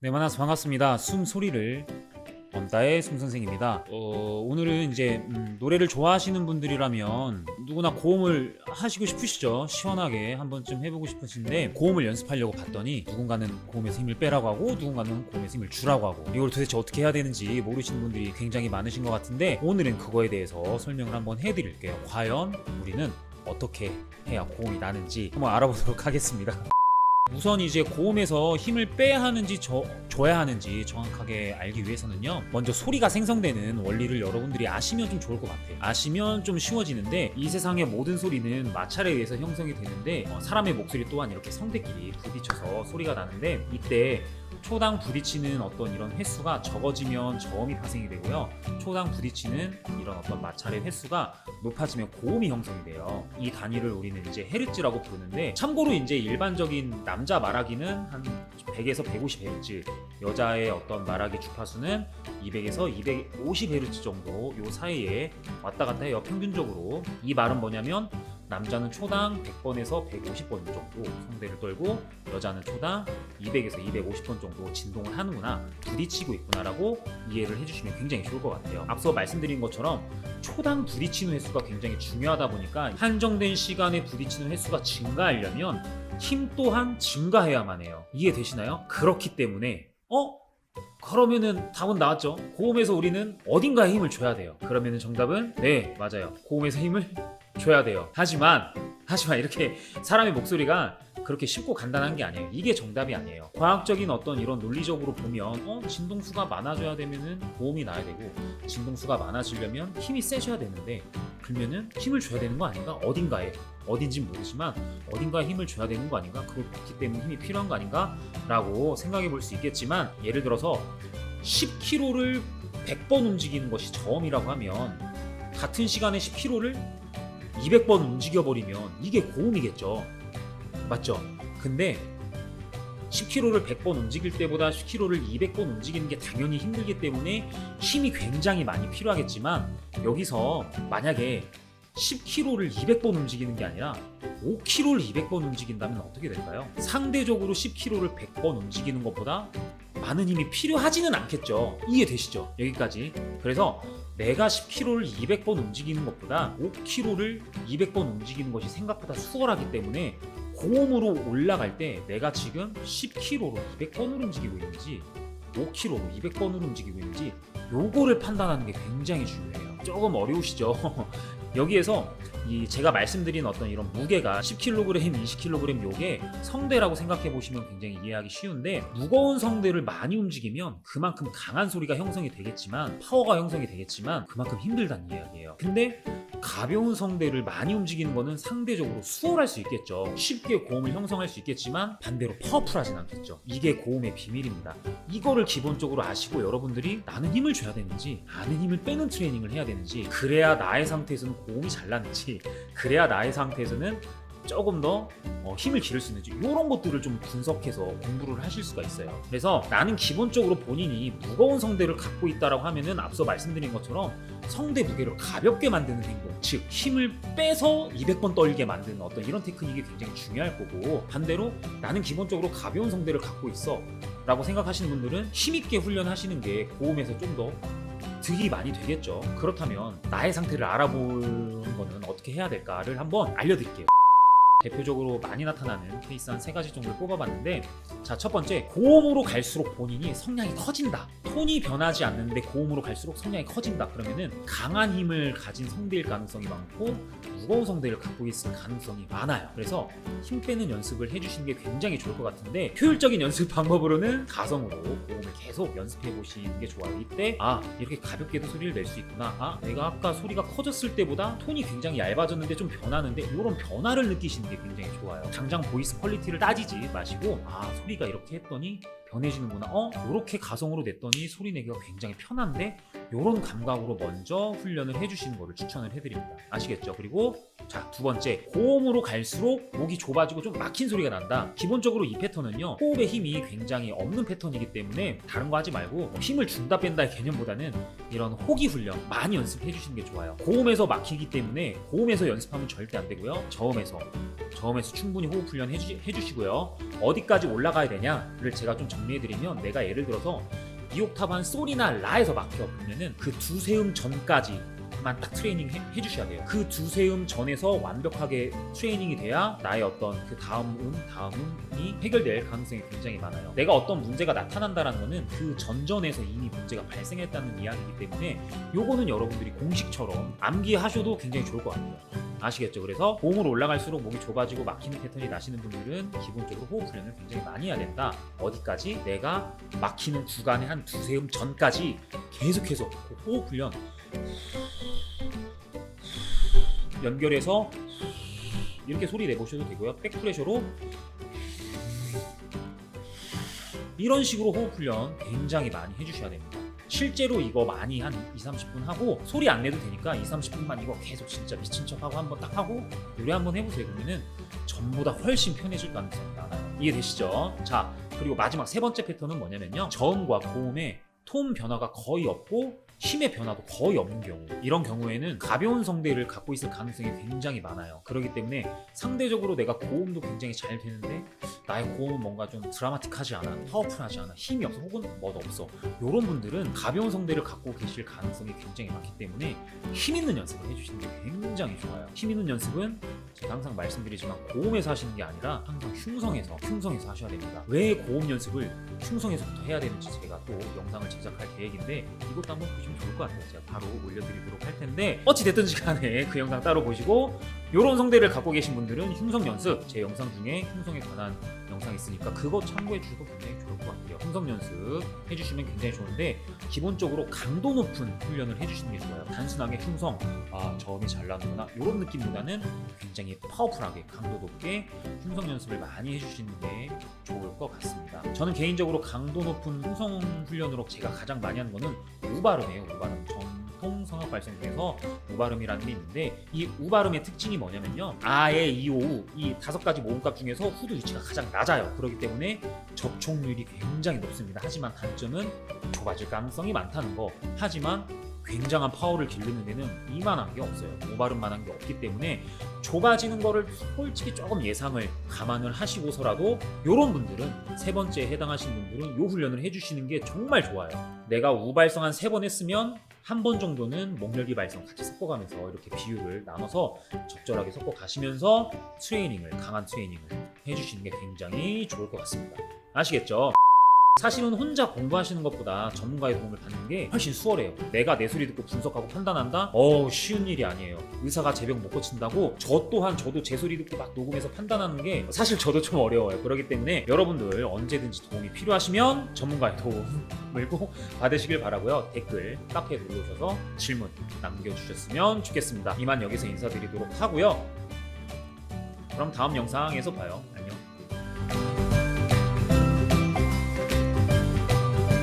네, 만나서 반갑습니다. 숨소리를 엄따의 숨선생입니다. 오늘은 이제 노래를 좋아하시는 분들이라면 누구나 고음을 하시고 싶으시죠. 시원하게 한 번쯤 해보고 싶으신데 고음을 연습하려고 봤더니 누군가는 고음에서 힘을 빼라고 하고 누군가는 고음에서 힘을 주라고 하고 이걸 도대체 어떻게 해야 되는지 모르시는 분들이 굉장히 많으신 것 같은데 오늘은 그거에 대해서 설명을 한번 해드릴게요. 과연 우리는 어떻게 해야 고음이 나는지 한번 알아보도록 하겠습니다. 우선 이제 고음에서 힘을 빼야 하는지 줘야 하는지 정확하게 알기 위해서는요, 먼저 소리가 생성되는 원리를 여러분들이 아시면 좀 좋을 것 같아요. 아시면 좀 쉬워지는데, 이 세상의 모든 소리는 마찰에 의해서 형성이 되는데 사람의 목소리 또한 이렇게 성대끼리 부딪혀서 소리가 나는데, 이때 초당 부딪히는 어떤 이런 횟수가 적어지면 저음이 파생이 되고요, 초당 부딪히는 이런 어떤 마찰의 횟수가 높아지면 고음이 형성이 돼요. 이 단위를 우리는 이제 헤르츠라고 부르는데, 참고로 이제 일반적인 남자 말하기는 한 100에서 150Hz, 여자의 어떤 말하기 주파수는 200에서 250Hz 정도 요 사이에 왔다 갔다 해요. 평균적으로. 이 말은 뭐냐면 남자는 초당 100번에서 150번 정도 성대를 떨고 여자는 초당 200에서 250번 정도 진동을 하는구나, 부딪히고 있구나라고 이해를 해주시면 굉장히 좋을 것 같아요. 앞서 말씀드린 것처럼 초당 부딪히는 횟수가 굉장히 중요하다 보니까 한정된 시간에 부딪히는 횟수가 증가하려면 힘 또한 증가해야만 해요. 이해되시나요? 그렇기 때문에 그러면은 답은 나왔죠. 고음에서 우리는 어딘가에 힘을 줘야 돼요. 그러면은 정답은 네, 맞아요. 고음에서 힘을 줘야 돼요. 하지만 이렇게 사람의 목소리가 그렇게 쉽고 간단한 게 아니에요. 이게 정답이 아니에요. 과학적인 어떤 이런 논리적으로 보면 진동수가 많아져야 되면은 고음이 나야 되고, 진동수가 많아지려면 힘이 세져야 되는데, 그러면은 힘을 줘야 되는 거 아닌가? 어딘진 모르지만 어딘가에 힘을 줘야 되는 거 아닌가? 그렇기 때문에 힘이 필요한 거 아닌가? 라고 생각해 볼 수 있겠지만, 예를 들어서 10kg를 100번 움직이는 것이 저음이라고 하면 같은 시간에 10kg를 200번 움직여버리면 이게 고음이겠죠. 맞죠? 근데 10kg를 100번 움직일 때보다 10kg를 200번 움직이는 게 당연히 힘들기 때문에 힘이 굉장히 많이 필요하겠지만, 여기서 만약에 10kg를 200번 움직이는 게 아니라 5kg를 200번 움직인다면 어떻게 될까요? 상대적으로 10kg를 100번 움직이는 것보다 많은 힘이 필요하지는 않겠죠. 이해되시죠? 여기까지. 그래서 내가 10kg를 200번 움직이는 것보다 5kg를 200번 움직이는 것이 생각보다 수월하기 때문에 고음으로 올라갈 때 내가 지금 10kg로 200번을 움직이고 있는지 5kg로 200번을 움직이고 있는지 요거를 판단하는 게 굉장히 중요해요. 조금 어려우시죠? 여기에서 제가 말씀드린 어떤 이런 무게가 10kg, 20kg 요게 성대라고 생각해 보시면 굉장히 이해하기 쉬운데, 무거운 성대를 많이 움직이면 그만큼 강한 소리가 형성이 되겠지만, 파워가 형성이 되겠지만 그만큼 힘들다는 이야기예요. 근데 가벼운 성대를 많이 움직이는 거는 상대적으로 수월할 수 있겠죠. 쉽게 고음을 형성할 수 있겠지만 반대로 파워풀하진 않겠죠. 이게 고음의 비밀입니다. 이거를 기본적으로 아시고 여러분들이 나는 힘을 줘야 되는지 나는 힘을 빼는 트레이닝을 해야 되는지, 그래야 나의 상태에서는 고음이 잘 나는지, 그래야 나의 상태에서는 조금 더 힘을 기를 수 있는지, 이런 것들을 좀 분석해서 공부를 하실 수가 있어요. 그래서 나는 기본적으로 본인이 무거운 성대를 갖고 있다라고 하면은 앞서 말씀드린 것처럼 성대 무게를 가볍게 만드는 행동, 즉 힘을 빼서 200번 떨게 만드는 어떤 이런 테크닉이 굉장히 중요할 거고, 반대로 나는 기본적으로 가벼운 성대를 갖고 있어 라고 생각하시는 분들은 힘있게 훈련하시는 게 고음에서 좀 더 득이 많이 되겠죠. 그렇다면 나의 상태를 알아보는 거는 어떻게 해야 될까를 한번 알려드릴게요. 대표적으로 많이 나타나는 케이스 한 3가지 정도를 뽑아봤는데, 자, 첫 번째, 고음으로 갈수록 본인이 성량이 커진다. 톤이 변하지 않는데 고음으로 갈수록 성량이 커진다. 그러면은 강한 힘을 가진 성대일 가능성이 많고 무거운 성대를 갖고 있을 가능성이 많아요. 그래서 힘 빼는 연습을 해주시는 게 굉장히 좋을 것 같은데, 효율적인 연습 방법으로는 가성으로 고음을 계속 연습해 보시는 게 좋아요. 이때 이렇게 가볍게도 소리를 낼 수 있구나, 내가 아까 소리가 커졌을 때보다 톤이 굉장히 얇아졌는데 좀 변하는데, 이런 변화를 느끼시는 게 굉장히 좋아요. 당장 보이스 퀄리티를 따지지 마시고 소리가 이렇게 했더니 변해지는구나, 이렇게 가성으로 냈더니 소리 내기가 굉장히 편한데 이런 감각으로 먼저 훈련을 해주시는 거를 추천을 해드립니다. 아시겠죠? 그리고 자, 두 번째, 고음으로 갈수록 목이 좁아지고 좀 막힌 소리가 난다. 기본적으로 이 패턴은요, 호흡의 힘이 굉장히 없는 패턴이기 때문에 다른 거 하지 말고 뭐 힘을 준다 뺀다의 개념보다는 이런 호기 훈련 많이 연습해 주시는 게 좋아요. 고음에서 막히기 때문에 고음에서 연습하면 절대 안 되고요. 저음에서 충분히 호흡 훈련 해주시고요. 어디까지 올라가야 되냐를 제가 좀 정리해드리면, 내가 예를 들어서 이 옥타브 한 솔이나 라에서 막혀 보면은 그 두세 음 전까지만 딱 트레이닝 해주셔야 돼요. 그 두세 음 전에서 완벽하게 트레이닝이 돼야 나의 어떤 그 다음 음이 해결될 가능성이 굉장히 많아요. 내가 어떤 문제가 나타난다는 거는 그 전전에서 이미 문제가 발생했다는 이야기이기 때문에 요거는 여러분들이 공식처럼 암기하셔도 굉장히 좋을 것 같아요. 아시겠죠? 그래서 고음으로 올라갈수록 목이 좁아지고 막히는 패턴이 나시는 분들은 기본적으로 호흡 훈련을 굉장히 많이 해야 된다. 어디까지? 내가 막히는 구간의 한 두세 음 전까지 계속해서 호흡 훈련 연결해서 이렇게 소리 내보셔도 되고요. 백프레셔로 이런 식으로 호흡 훈련 굉장히 많이 해주셔야 됩니다. 실제로 이거 많이 한 2-30분 하고 소리 안 내도 되니까 2-30분만 이거 계속 진짜 미친 척하고 한번 딱 하고 노래 한번 해보세요. 그러면은 전보다 훨씬 편해질 가능성이 많아요. 이해되시죠? 자, 그리고 마지막 세 번째 패턴은 뭐냐면요, 저음과 고음의 톤 변화가 거의 없고 힘의 변화도 거의 없는 경우, 이런 경우에는 가벼운 성대를 갖고 있을 가능성이 굉장히 많아요. 그렇기 때문에 상대적으로 내가 고음도 굉장히 잘 되는데 나의 고음은 뭔가 좀 드라마틱하지 않아, 파워풀하지 않아, 힘이 없어, 혹은 뭐도 없어, 이런 분들은 가벼운 성대를 갖고 계실 가능성이 굉장히 많기 때문에 힘 있는 연습을 해주시는 게 굉장히 좋아요. 힘 있는 연습은 제가 항상 말씀드리지만 고음에서 하시는 게 아니라 항상 흉성에서 하셔야 됩니다. 왜 고음 연습을 흉성에서부터 해야 되는지 제가 또 영상을 제작할 계획인데 이것도 한번 보시면 좋을 것 같아요. 제가 바로 올려드리도록 할 텐데, 어찌 됐든지 간에 그 영상 따로 보시고, 요런 성대를 갖고 계신 분들은 흉성 연습, 제 영상 중에 흉성에 관한 영상 있으니까 그거 참고해 주셔도 굉장히 좋을 것 같아요. 흉성 연습 해주시면 굉장히 좋은데, 기본적으로 강도 높은 훈련을 해주시는 게 좋아요. 단순하게 흉성, 저음이 잘 나는구나, 이런 느낌보다는 굉장히 파워풀하게 강도 높게 흉성 연습을 많이 해주시는 게 좋을 것 같습니다. 저는 개인적으로 강도 높은 흉성 훈련으로 제가 가장 많이 하는 거는 우발음이에요. 우발음. 전통 성악 발성 중에서 우발음이라는 게 있는데, 이 우발음의 특징이 뭐냐면요, 아에 이오우 이 5가지 모음값 중에서 후두 위치가 가장 낮아요. 그렇기 때문에 접촉률이 굉장히 높습니다. 하지만 단점은 좁아질 가능성이 많다는 거. 하지만 굉장한 파워를 기르는 데는 이만한 게 없어요. 우발음만한 게 없기 때문에 좁아지는 거를 솔직히 조금 예상을 감안을 하시고서라도 요런 분들은, 세 번째에 해당하시는 분들은 요 훈련을 해주시는 게 정말 좋아요. 내가 우발성 한 3번 했으면 한 번 정도는 목열기 발성 같이 섞어가면서 이렇게 비율을 나눠서 적절하게 섞어 가시면서 강한 트레이닝을 해주시는 게 굉장히 좋을 것 같습니다. 아시겠죠? 사실은 혼자 공부하시는 것보다 전문가의 도움을 받는 게 훨씬 수월해요. 내가 내 소리 듣고 분석하고 판단한다? 쉬운 일이 아니에요. 의사가 제 병 못 고친다고 저도 제 소리 듣고 막 녹음해서 판단하는 게 사실 저도 좀 어려워요. 그렇기 때문에 여러분들 언제든지 도움이 필요하시면 전문가의 도움을 꼭 받으시길 바라고요. 댓글, 카페에 들어오셔서 질문 남겨주셨으면 좋겠습니다. 이만 여기서 인사드리도록 하고요. 그럼 다음 영상에서 봐요. 안녕.